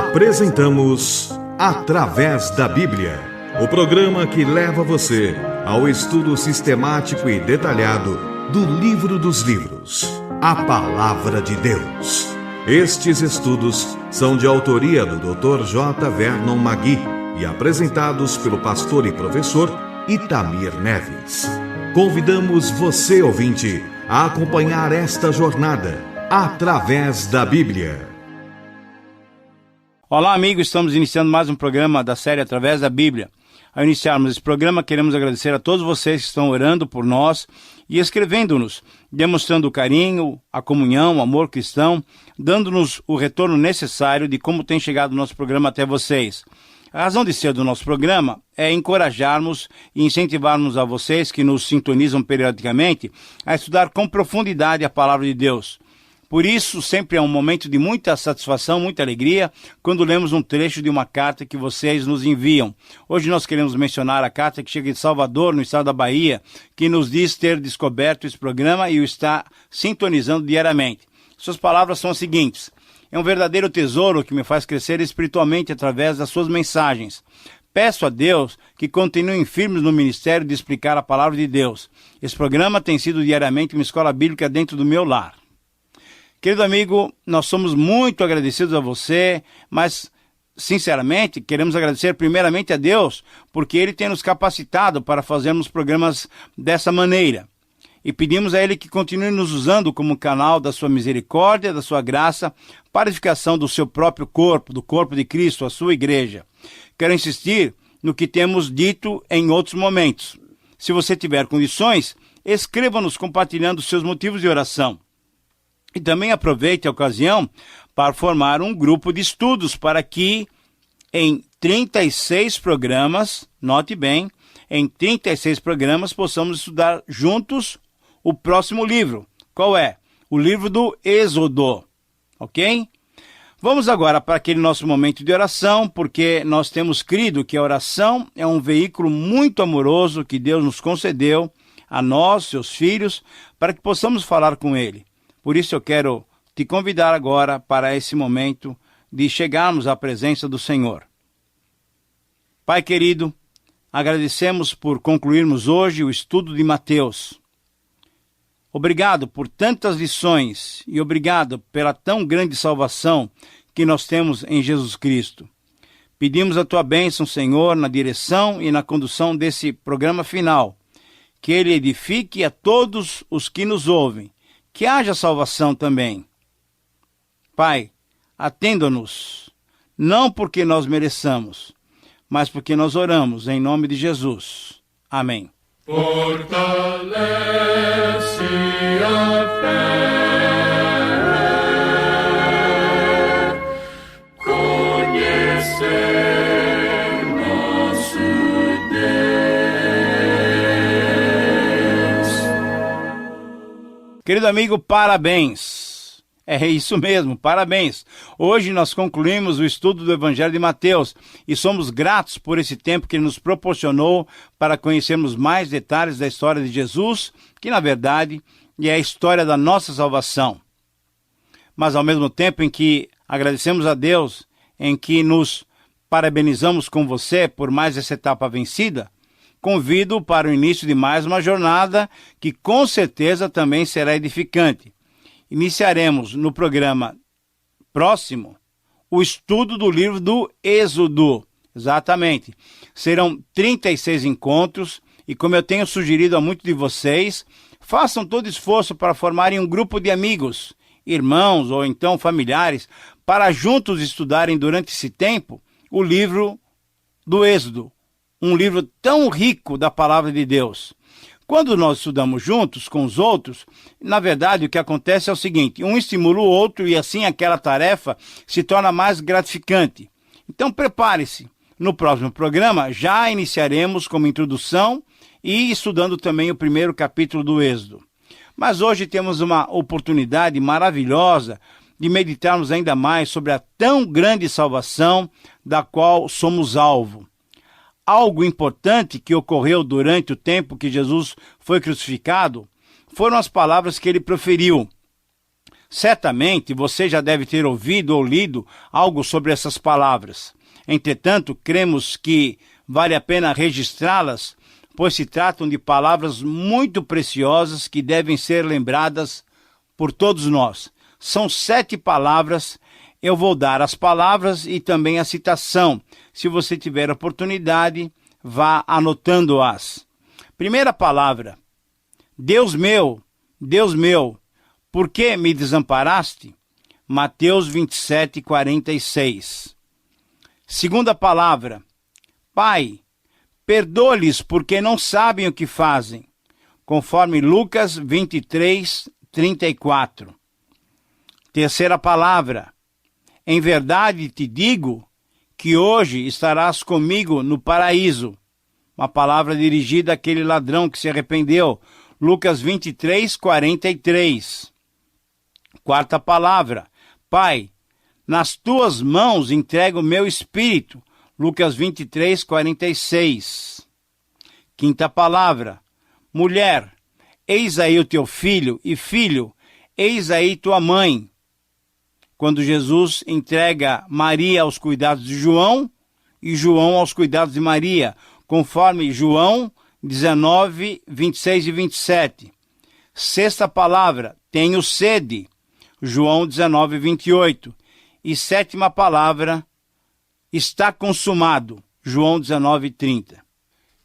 Apresentamos Através da Bíblia, o programa que leva você ao estudo sistemático e detalhado do Livro dos Livros, a Palavra de Deus. Estes estudos são de autoria do Dr. J. Vernon Magui e apresentados pelo pastor e professor Itamir Neves. Convidamos você, ouvinte, a acompanhar esta jornada através da Bíblia. Olá, amigos, estamos iniciando mais um programa da série Através da Bíblia. Ao iniciarmos esse programa, queremos agradecer a todos vocês que estão orando por nós e escrevendo-nos, demonstrando o carinho, a comunhão, o amor cristão, dando-nos o retorno necessário de como tem chegado o nosso programa até vocês. A razão de ser do nosso programa é encorajarmos e incentivarmos a vocês que nos sintonizam periodicamente a estudar com profundidade a Palavra de Deus. Por isso, sempre é um momento de muita satisfação, muita alegria, quando lemos um trecho de uma carta que vocês nos enviam. Hoje nós queremos mencionar a carta que chega de Salvador, no estado da Bahia, que nos diz ter descoberto esse programa e o está sintonizando diariamente. Suas palavras são as seguintes: é um verdadeiro tesouro que me faz crescer espiritualmente através das suas mensagens. Peço a Deus que continuem firmes no ministério de explicar a palavra de Deus. Esse programa tem sido diariamente uma escola bíblica dentro do meu lar. Querido amigo, nós somos muito agradecidos a você, mas, sinceramente, queremos agradecer primeiramente a Deus, porque Ele tem nos capacitado para fazermos programas dessa maneira. E pedimos a Ele que continue nos usando como canal da sua misericórdia, da sua graça, para a edificação do seu próprio corpo, do corpo de Cristo, a sua igreja. Quero insistir no que temos dito em outros momentos. Se você tiver condições, escreva-nos compartilhando seus motivos de oração. E também aproveite a ocasião para formar um grupo de estudos para que em 36 programas, note bem, em 36 programas possamos estudar juntos o próximo livro. Qual é? O livro do Êxodo, ok? Vamos agora para aquele nosso momento de oração, porque nós temos crido que a oração é um veículo muito amoroso que Deus nos concedeu, a nós, seus filhos, para que possamos falar com Ele. Por isso eu quero te convidar agora para esse momento de chegarmos à presença do Senhor. Pai querido, agradecemos por concluirmos hoje o estudo de Mateus. Obrigado por tantas lições e obrigado pela tão grande salvação que nós temos em Jesus Cristo. Pedimos a tua bênção, Senhor, na direção e na condução desse programa final, que ele edifique a todos os que nos ouvem, que haja salvação também. Pai, atenda-nos, não porque nós mereçamos, mas porque nós oramos em nome de Jesus. Amém. Fortalece a fé, conhecer nosso Deus. Querido amigo, parabéns! É isso mesmo, parabéns! Hoje nós concluímos o estudo do Evangelho de Mateus e somos gratos por esse tempo que ele nos proporcionou para conhecermos mais detalhes da história de Jesus, que na verdade é a história da nossa salvação. Mas ao mesmo tempo em que agradecemos a Deus, em que nos parabenizamos com você por mais essa etapa vencida, convido para o início de mais uma jornada que com certeza também será edificante. Iniciaremos no programa próximo o estudo do livro do Êxodo. Exatamente. Serão 36 encontros e, como eu tenho sugerido a muitos de vocês, façam todo esforço para formarem um grupo de amigos, irmãos ou então familiares, para juntos estudarem durante esse tempo o livro do Êxodo. Um livro tão rico da palavra de Deus. Quando nós estudamos juntos com os outros, na verdade o que acontece é o seguinte: um estimula o outro e assim aquela tarefa se torna mais gratificante. Então prepare-se. No próximo programa já iniciaremos como introdução e estudando também o primeiro capítulo do Êxodo. Mas hoje temos uma oportunidade maravilhosa de meditarmos ainda mais sobre a tão grande salvação da qual somos alvo. Algo importante que ocorreu durante o tempo que Jesus foi crucificado foram as palavras que ele proferiu: Certamente você já deve ter ouvido ou lido algo sobre essas palavras. Entretanto, cremos que vale a pena registrá-las, pois se tratam de palavras muito preciosas que devem ser lembradas por todos nós. São 7 palavras. Eu vou dar as palavras e também a citação. Se você tiver oportunidade, vá anotando-as. Primeira palavra: Deus meu, por que me desamparaste? Mateus 27, 46. Segunda palavra: Pai, perdoa-lhes porque não sabem o que fazem, conforme Lucas 23, 34. Terceira palavra: Em verdade te digo que hoje estarás comigo no paraíso. Uma palavra dirigida àquele ladrão que se arrependeu. Lucas 23, 43. Quarta palavra: Pai, nas tuas mãos entrego o meu espírito. Lucas 23, 46. Quinta palavra: Mulher, eis aí o teu filho, e filho, eis aí tua mãe. Quando Jesus entrega Maria aos cuidados de João e João aos cuidados de Maria, conforme João 19, 26 e 27. Sexta palavra: tenho sede, João 19, 28. E sétima palavra: está consumado, João 19, 30.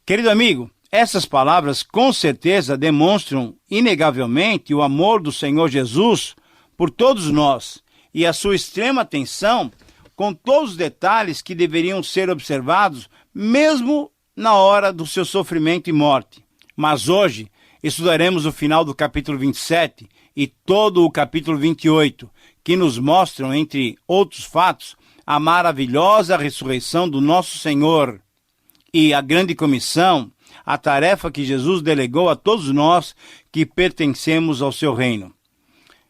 Querido amigo, essas palavras com certeza demonstram inegavelmente o amor do Senhor Jesus por todos nós e a sua extrema atenção com todos os detalhes que deveriam ser observados mesmo na hora do seu sofrimento e morte. Mas hoje estudaremos o final do capítulo 27 e todo o capítulo 28, que nos mostram, entre outros fatos, a maravilhosa ressurreição do nosso Senhor e a grande comissão, a tarefa que Jesus delegou a todos nós que pertencemos ao seu reino.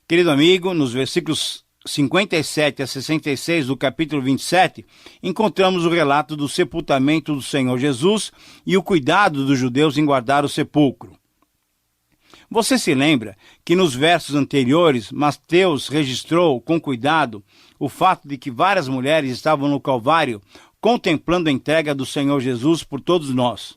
Querido amigo, nos versículos 57 a 66 do capítulo 27, encontramos o relato do sepultamento do Senhor Jesus e o cuidado dos judeus em guardar o sepulcro. Você se lembra que nos versos anteriores, Mateus registrou com cuidado o fato de que várias mulheres estavam no Calvário contemplando a entrega do Senhor Jesus por todos nós.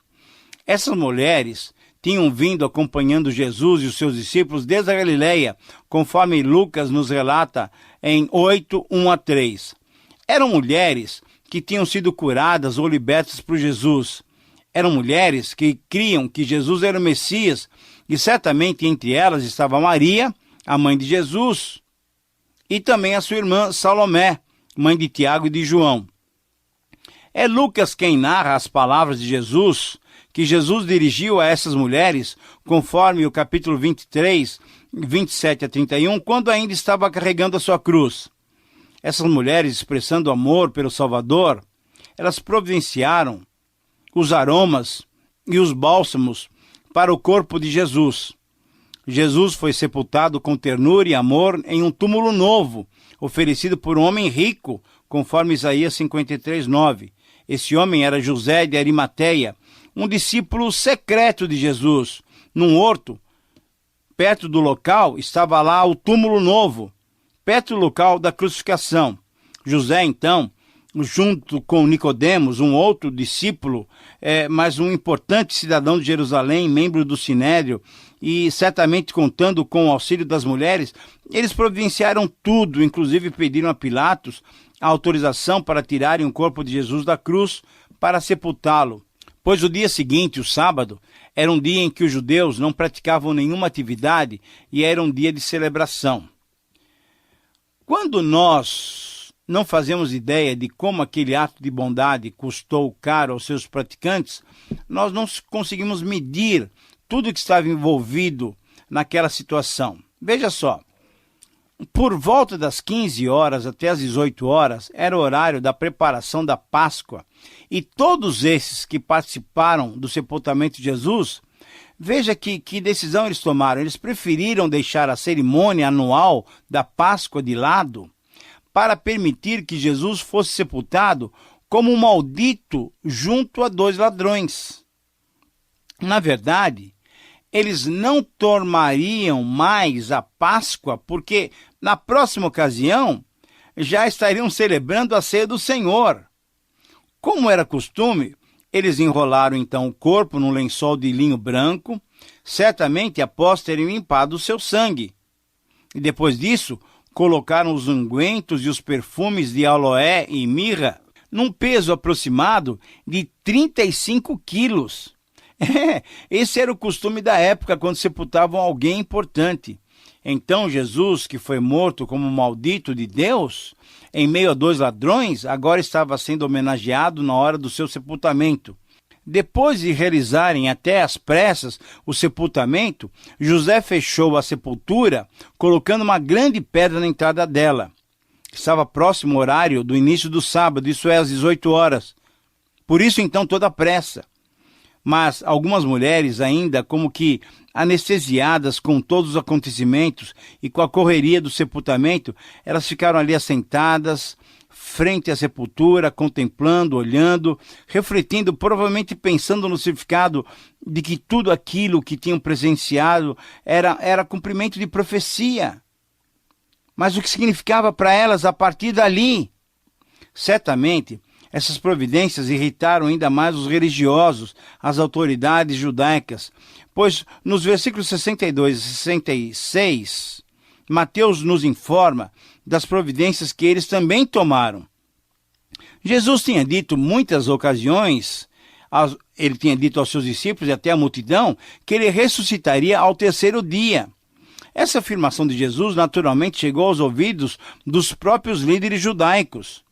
Essas mulheres tinham vindo acompanhando Jesus e os seus discípulos desde a Galileia, conforme Lucas nos relata em 8, 1 a 3. Eram mulheres que tinham sido curadas ou libertas por Jesus. Eram mulheres que criam que Jesus era o Messias, e certamente entre elas estava Maria, a mãe de Jesus, e também a sua irmã Salomé, mãe de Tiago e de João. É Lucas quem narra as palavras de Jesus, que Jesus dirigiu a essas mulheres, conforme o capítulo 23, 27 a 31, quando ainda estava carregando a sua cruz. Essas mulheres, expressando amor pelo Salvador, elas providenciaram os aromas e os bálsamos para o corpo de Jesus. Jesus foi sepultado com ternura e amor em um túmulo novo, oferecido por um homem rico, conforme Isaías 53, 9. Esse homem era José de Arimateia, um discípulo secreto de Jesus. Num horto, perto do local, estava lá o túmulo novo, perto do local da crucificação. José, então, junto com Nicodemos, um outro discípulo, mas um importante cidadão de Jerusalém, membro do Sinédrio, e certamente contando com o auxílio das mulheres, eles providenciaram tudo, inclusive pediram a Pilatos a autorização para tirarem o corpo de Jesus da cruz para sepultá-lo. Pois o dia seguinte, o sábado, era um dia em que os judeus não praticavam nenhuma atividade e era um dia de celebração. Quando nós não fazemos ideia de como aquele ato de bondade custou caro aos seus praticantes, nós não conseguimos medir tudo que estava envolvido naquela situação. Veja só, por volta das 15 horas até as 18 horas era o horário da preparação da Páscoa, e todos esses que participaram do sepultamento de Jesus, veja que decisão eles tomaram. Eles preferiram deixar a cerimônia anual da Páscoa de lado para permitir que Jesus fosse sepultado como um maldito junto a 2 ladrões. Na verdade, eles não tomariam mais a Páscoa, porque na próxima ocasião já estariam celebrando a ceia do Senhor. Como era costume, eles enrolaram então o corpo num lençol de linho branco, certamente após terem limpado o seu sangue. E depois disso, colocaram os ungüentos e os perfumes de aloé e mirra num peso aproximado de 35 quilos. Esse era o costume da época quando sepultavam alguém importante. Então Jesus, que foi morto como maldito de Deus, em meio a 2 ladrões, agora estava sendo homenageado na hora do seu sepultamento. Depois de realizarem até às pressas o sepultamento, José fechou a sepultura, colocando uma grande pedra na entrada dela. Estava próximo ao horário do início do sábado, isso é, às 18 horas. Por isso, então, toda a pressa. Mas algumas mulheres ainda, como que anestesiadas com todos os acontecimentos e com a correria do sepultamento, elas ficaram ali assentadas, frente à sepultura, contemplando, olhando, refletindo, provavelmente pensando no significado de que tudo aquilo que tinham presenciado era cumprimento de profecia. Mas o que significava para elas a partir dali? Certamente, essas providências irritaram ainda mais os religiosos, as autoridades judaicas, pois nos versículos 62 e 66, Mateus nos informa das providências que eles também tomaram. Jesus tinha dito muitas ocasiões, ele tinha dito aos seus discípulos e até à multidão, que ele ressuscitaria ao 3º dia. Essa afirmação de Jesus naturalmente chegou aos ouvidos dos próprios líderes judaicos,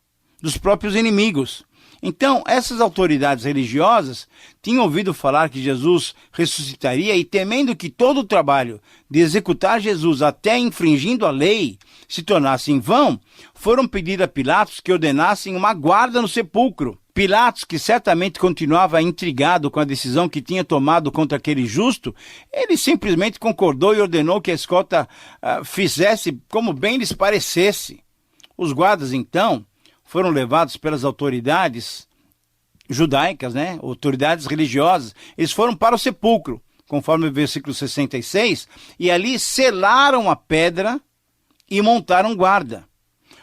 dos próprios inimigos. Então, essas autoridades religiosas tinham ouvido falar que Jesus ressuscitaria e, temendo que todo o trabalho de executar Jesus até infringindo a lei se tornasse em vão, foram pedir a Pilatos que ordenassem uma guarda no sepulcro. Pilatos, que certamente continuava intrigado com a decisão que tinha tomado contra aquele justo, ele simplesmente concordou e ordenou que a escolta fizesse como bem lhes parecesse. Os guardas, então, foram levados pelas autoridades judaicas, autoridades religiosas. Eles foram para o sepulcro, conforme o versículo 66, e ali selaram a pedra e montaram guarda.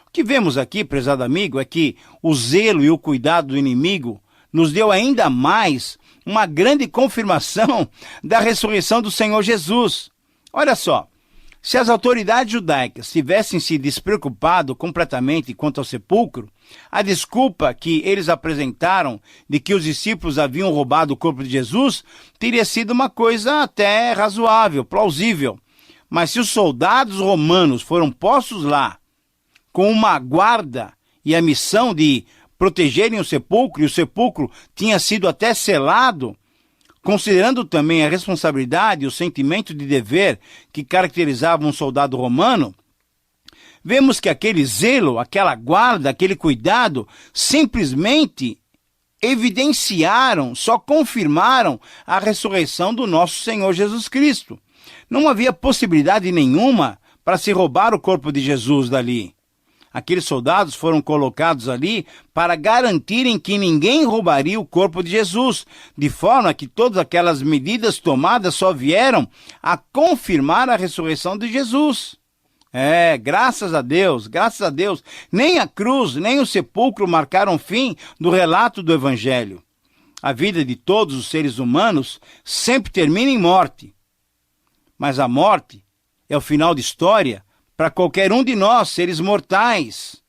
O que vemos aqui, prezado amigo, é que o zelo e o cuidado do inimigo nos deu ainda mais uma grande confirmação da ressurreição do Senhor Jesus. Olha só, se as autoridades judaicas tivessem se despreocupado completamente quanto ao sepulcro, a desculpa que eles apresentaram de que os discípulos haviam roubado o corpo de Jesus teria sido uma coisa até razoável, plausível. Mas se os soldados romanos foram postos lá com uma guarda e a missão de protegerem o sepulcro, e o sepulcro tinha sido até selado, considerando também a responsabilidade e o sentimento de dever que caracterizava um soldado romano, vemos que aquele zelo, aquela guarda, aquele cuidado, simplesmente evidenciaram, só confirmaram a ressurreição do nosso Senhor Jesus Cristo. Não havia possibilidade nenhuma para se roubar o corpo de Jesus dali. Aqueles soldados foram colocados ali para garantirem que ninguém roubaria o corpo de Jesus, de forma que todas aquelas medidas tomadas só vieram a confirmar a ressurreição de Jesus. Graças a Deus, nem a cruz, nem o sepulcro marcaram fim do relato do Evangelho. A vida de todos os seres humanos sempre termina em morte. Mas a morte é o final de história para qualquer um de nós, seres mortais.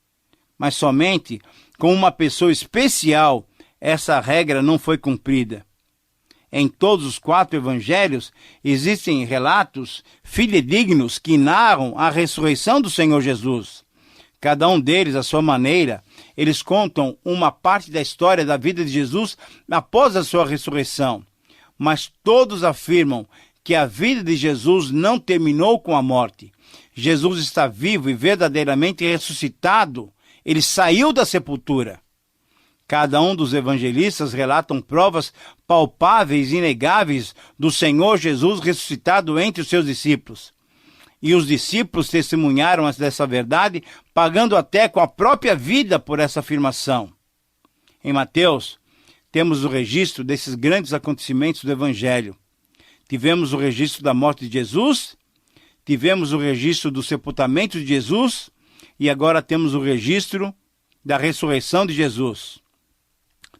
Mas somente com uma pessoa especial essa regra não foi cumprida. Em todos os 4 evangelhos existem relatos fidedignos que narram a ressurreição do Senhor Jesus. Cada um deles, à sua maneira, eles contam uma parte da história da vida de Jesus após a sua ressurreição. Mas todos afirmam que a vida de Jesus não terminou com a morte. Jesus está vivo e verdadeiramente ressuscitado. Ele saiu da sepultura. Cada um dos evangelistas relatam provas palpáveis e inegáveis do Senhor Jesus ressuscitado entre os seus discípulos. E os discípulos testemunharam dessa verdade, pagando até com a própria vida por essa afirmação. Em Mateus, temos o registro desses grandes acontecimentos do Evangelho. Tivemos o registro da morte de Jesus, tivemos o registro do sepultamento de Jesus e agora temos o registro da ressurreição de Jesus.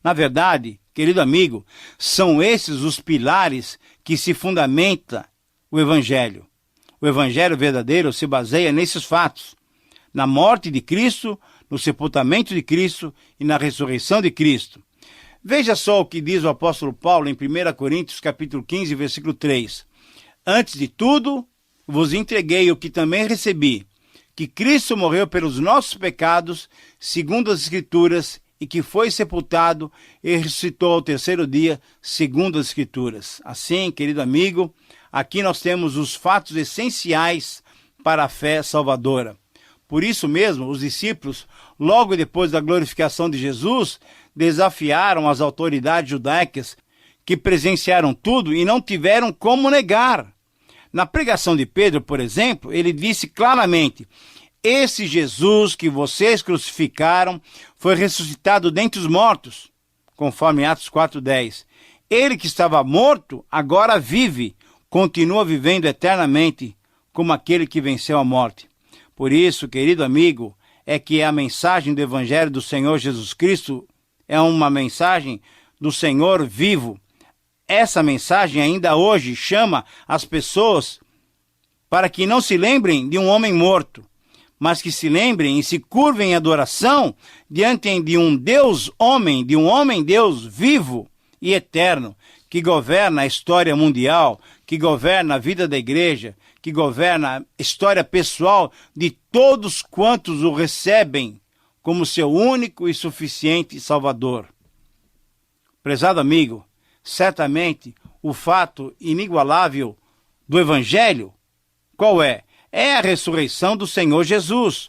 Na verdade, querido amigo, são esses os pilares que se fundamenta o Evangelho. O Evangelho verdadeiro se baseia nesses fatos: na morte de Cristo, no sepultamento de Cristo e na ressurreição de Cristo. Veja só o que diz o apóstolo Paulo em 1 Coríntios capítulo 15, versículo 3. Antes de tudo, vos entreguei o que também recebi, que Cristo morreu pelos nossos pecados, segundo as Escrituras, e que foi sepultado e ressuscitou ao terceiro dia, segundo as Escrituras. Assim, querido amigo, aqui nós temos os fatos essenciais para a fé salvadora. Por isso mesmo, os discípulos, logo depois da glorificação de Jesus, desafiaram as autoridades judaicas que presenciaram tudo e não tiveram como negar. Na pregação de Pedro, por exemplo, ele disse claramente: esse Jesus que vocês crucificaram foi ressuscitado dentre os mortos, conforme Atos 4:10. Ele que estava morto, agora vive, continua vivendo eternamente, como aquele que venceu a morte. Por isso, querido amigo, é que a mensagem do Evangelho do Senhor Jesus Cristo é uma mensagem do Senhor vivo. Essa mensagem ainda hoje chama as pessoas para que não se lembrem de um homem morto, mas que se lembrem e se curvem em adoração diante de um Deus-homem, de um homem-Deus vivo e eterno, que governa a história mundial, que governa a vida da igreja, que governa a história pessoal de todos quantos o recebem como seu único e suficiente Salvador. Prezado amigo, certamente o fato inigualável do Evangelho, qual é? É a ressurreição do Senhor Jesus.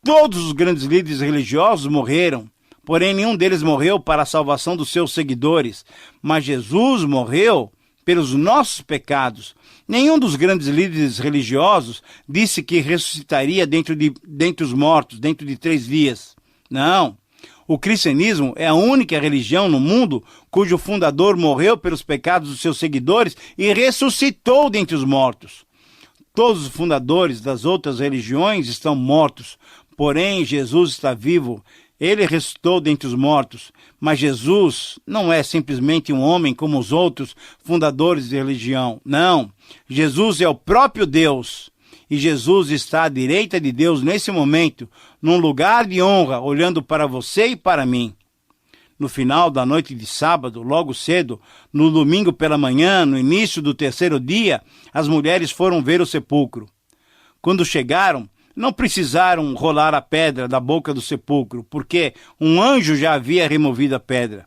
Todos os grandes líderes religiosos morreram, porém nenhum deles morreu para a salvação dos seus seguidores, mas Jesus morreu pelos nossos pecados. Nenhum dos grandes líderes religiosos disse que ressuscitaria dentre os mortos, dentro de 3 dias. Não. O cristianismo é a única religião no mundo cujo fundador morreu pelos pecados dos seus seguidores e ressuscitou dentre os mortos. Todos os fundadores das outras religiões estão mortos, porém Jesus está vivo. Ele ressuscitou dentre os mortos, mas Jesus não é simplesmente um homem como os outros fundadores de religião. Não, Jesus é o próprio Deus. E Jesus está à direita de Deus nesse momento, num lugar de honra, olhando para você e para mim. No final da noite de sábado, logo cedo, no domingo pela manhã, no início do 3º dia, as mulheres foram ver o sepulcro. Quando chegaram, não precisaram rolar a pedra da boca do sepulcro, porque um anjo já havia removido a pedra.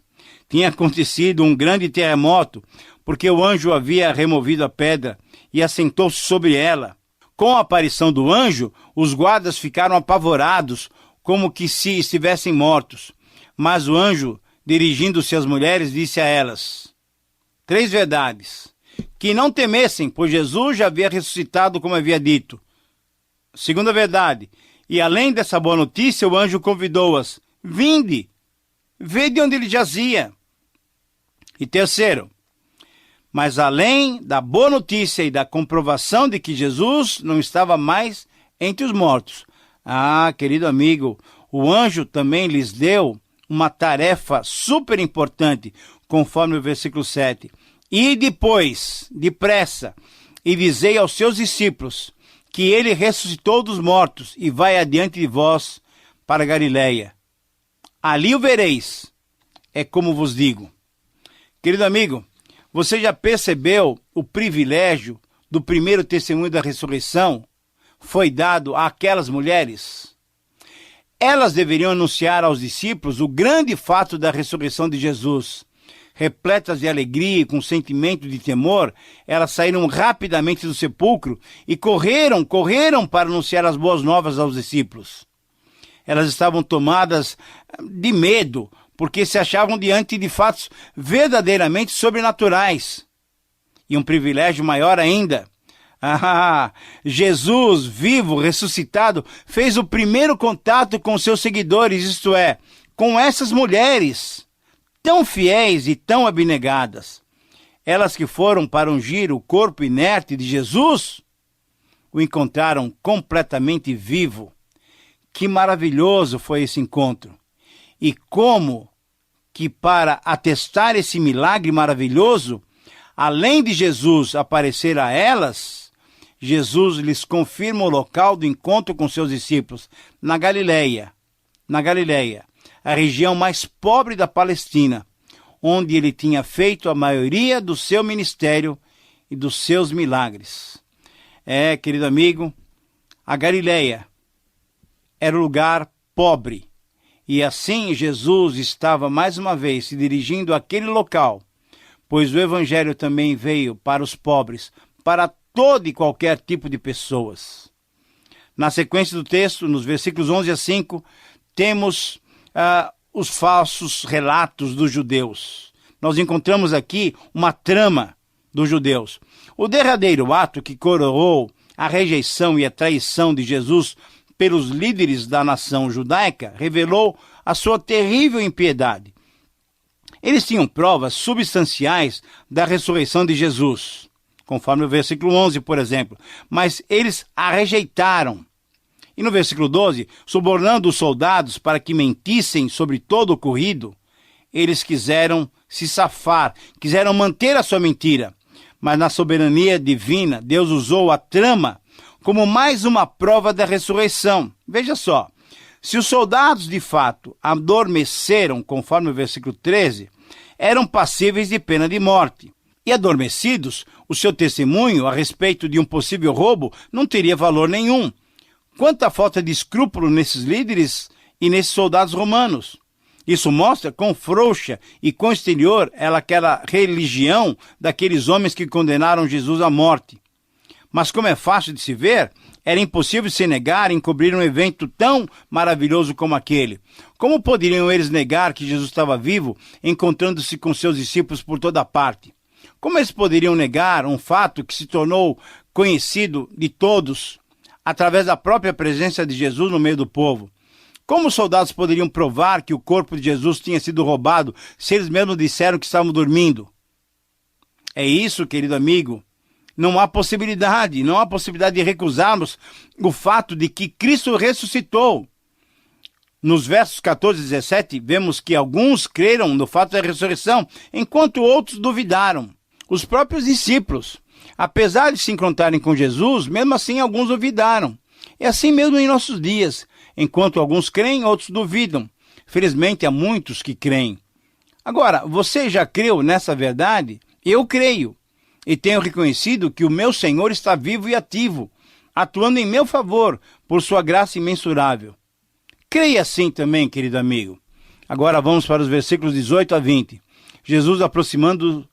Tinha acontecido um grande terremoto, porque o anjo havia removido a pedra e assentou-se sobre ela. Com a aparição do anjo, os guardas ficaram apavorados, como que se estivessem mortos. Mas o anjo, dirigindo-se às mulheres, disse a elas 3 verdades: que não temessem, pois Jesus já havia ressuscitado, como havia dito. Segunda verdade: e além dessa boa notícia, o anjo convidou-as: vinde, vede onde ele jazia. E terceiro: mas além da boa notícia e da comprovação de que Jesus não estava mais entre os mortos. Querido amigo, o anjo também lhes deu uma tarefa super importante, conforme o versículo 7. E depois, depressa, e dizei aos seus discípulos que ele ressuscitou dos mortos e vai adiante de vós para Galiléia. Ali o vereis, é como vos digo. Querido amigo, você já percebeu o privilégio do primeiro testemunho da ressurreição foi dado àquelas mulheres? Elas deveriam anunciar aos discípulos o grande fato da ressurreição de Jesus. Repletas de alegria e com sentimento de temor, elas saíram rapidamente do sepulcro e correram para anunciar as boas novas aos discípulos. Elas estavam tomadas de medo, porque se achavam diante de fatos verdadeiramente sobrenaturais. E um privilégio maior ainda. Jesus, vivo, ressuscitado, fez o primeiro contato com seus seguidores, isto é, com essas mulheres, tão fiéis e tão abnegadas. elas que foram para ungir o corpo inerte de Jesus, o encontraram completamente vivo. Que maravilhoso foi esse encontro! E como que para atestar esse milagre maravilhoso, além de Jesus aparecer a elas, Jesus lhes confirma o local do encontro com seus discípulos, na Galileia, a região mais pobre da Palestina, onde ele tinha feito a maioria do seu ministério e dos seus milagres. Querido amigo, a Galileia era um lugar pobre, e assim Jesus estava mais uma vez se dirigindo àquele local, pois o Evangelho também veio para os pobres, para todo e qualquer tipo de pessoas. Na sequência do texto, nos versículos 11 a 5, temos os falsos relatos dos judeus. Nós encontramos aqui uma trama dos judeus. O derradeiro ato que coroou a rejeição e a traição de Jesus pelos líderes da nação judaica revelou a sua terrível impiedade. Eles tinham provas substanciais da ressurreição de Jesus, conforme o versículo 11, por exemplo, mas eles a rejeitaram. E no versículo 12, subornando os soldados para que mentissem sobre todo o ocorrido, eles quiseram se safar, quiseram manter a sua mentira. Mas na soberania divina, Deus usou a trama como mais uma prova da ressurreição. Veja só, se os soldados de fato adormeceram, conforme o versículo 13, eram passíveis de pena de morte. E adormecidos, o seu testemunho a respeito de um possível roubo não teria valor nenhum. Quanta falta de escrúpulo nesses líderes e nesses soldados romanos. Isso mostra quão frouxa e quão exterior era aquela religião daqueles homens que condenaram Jesus à morte. Mas como é fácil de se ver, era impossível se negar e encobrir um evento tão maravilhoso como aquele. Como poderiam eles negar que Jesus estava vivo, encontrando-se com seus discípulos por toda parte? Como eles poderiam negar um fato que se tornou conhecido de todos, através da própria presença de Jesus no meio do povo? Como os soldados poderiam provar que o corpo de Jesus tinha sido roubado, se eles mesmos disseram que estavam dormindo? É isso, querido amigo. Não há possibilidade de recusarmos o fato de que Cristo ressuscitou. Nos versos 14 e 17, vemos que alguns creram no fato da ressurreição, enquanto outros duvidaram. Os próprios discípulos, apesar de se encontrarem com Jesus, mesmo assim alguns duvidaram. É assim mesmo em nossos dias. Enquanto alguns creem, outros duvidam. Felizmente há muitos que creem. Agora, você já creu nessa verdade? Eu creio. E tenho reconhecido que o meu Senhor está vivo e ativo, atuando em meu favor, por sua graça imensurável. Creia assim também, querido amigo. Agora vamos para os versículos 18 a 20. Jesus, aproximando,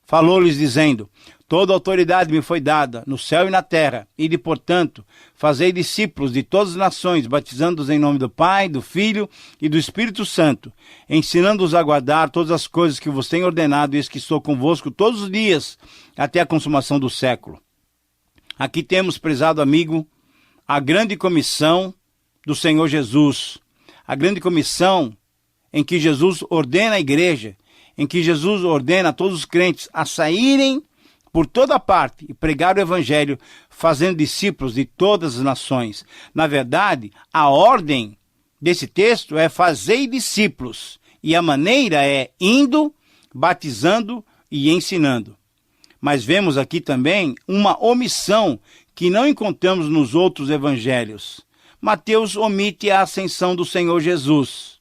falou-lhes dizendo: toda autoridade me foi dada, no céu e na terra, e portanto, fazei discípulos de todas as nações, batizando-os em nome do Pai, do Filho e do Espírito Santo, ensinando-os a guardar todas as coisas que vos tenho ordenado, e eis que estou convosco todos os dias, até a consumação do século. Aqui temos, prezado amigo, a grande comissão do Senhor Jesus, a grande comissão em que Jesus ordena a igreja, em que Jesus ordena a todos os crentes a saírem por toda parte e pregar o Evangelho, fazendo discípulos de todas as nações. Na verdade, a ordem desse texto é fazei discípulos, e a maneira é indo, batizando e ensinando. Mas vemos aqui também uma omissão que não encontramos nos outros evangelhos. Mateus omite a ascensão do Senhor Jesus.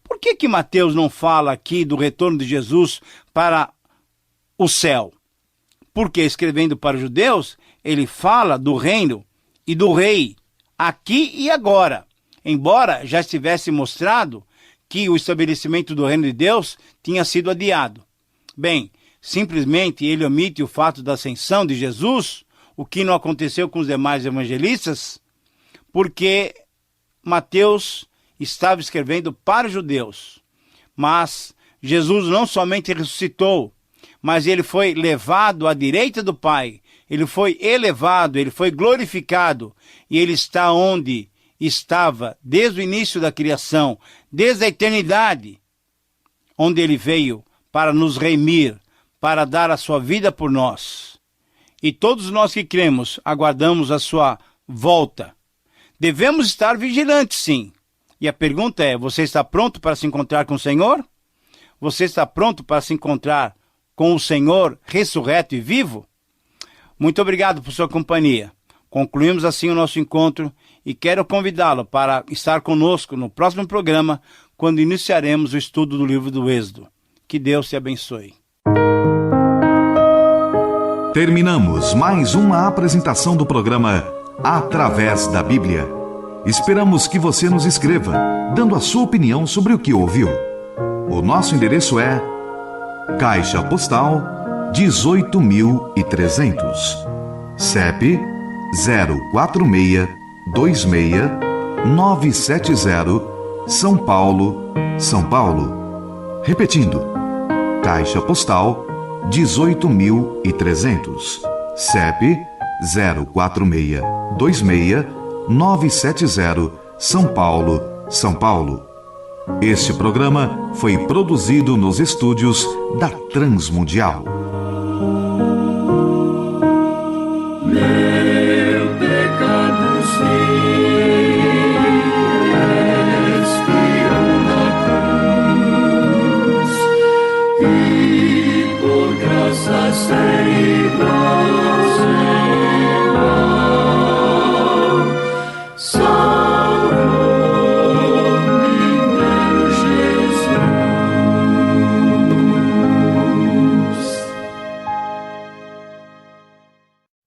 Por que Mateus não fala aqui do retorno de Jesus para o céu? Porque, escrevendo para os judeus, ele fala do reino e do rei, aqui e agora. Embora já estivesse mostrado que o estabelecimento do reino de Deus tinha sido adiado. Bem, simplesmente ele omite o fato da ascensão de Jesus, o que não aconteceu com os demais evangelistas, porque Mateus estava escrevendo para os judeus. Mas Jesus não somente ressuscitou, mas ele foi levado à direita do Pai, ele foi elevado, ele foi glorificado, e ele está onde estava desde o início da criação, desde a eternidade, onde ele veio para nos remir, para dar a sua vida por nós. E todos nós que cremos aguardamos a sua volta. Devemos estar vigilantes, sim. E a pergunta é, você está pronto para se encontrar com o Senhor? Você está pronto para se encontrar com o Senhor ressurreto e vivo? Muito obrigado por sua companhia. Concluímos assim o nosso encontro e quero convidá-lo para estar conosco no próximo programa, quando iniciaremos o estudo do livro do Êxodo. Que Deus te abençoe. Terminamos mais uma apresentação do programa Através da Bíblia. Esperamos que você nos escreva, dando a sua opinião sobre o que ouviu. O nosso endereço é Caixa Postal 18.300, CEP 04626-970, São Paulo, São Paulo. Repetindo, Caixa Postal 18.300, CEP 04626-970, São Paulo, São Paulo. Este programa foi produzido nos estúdios da Transmundial.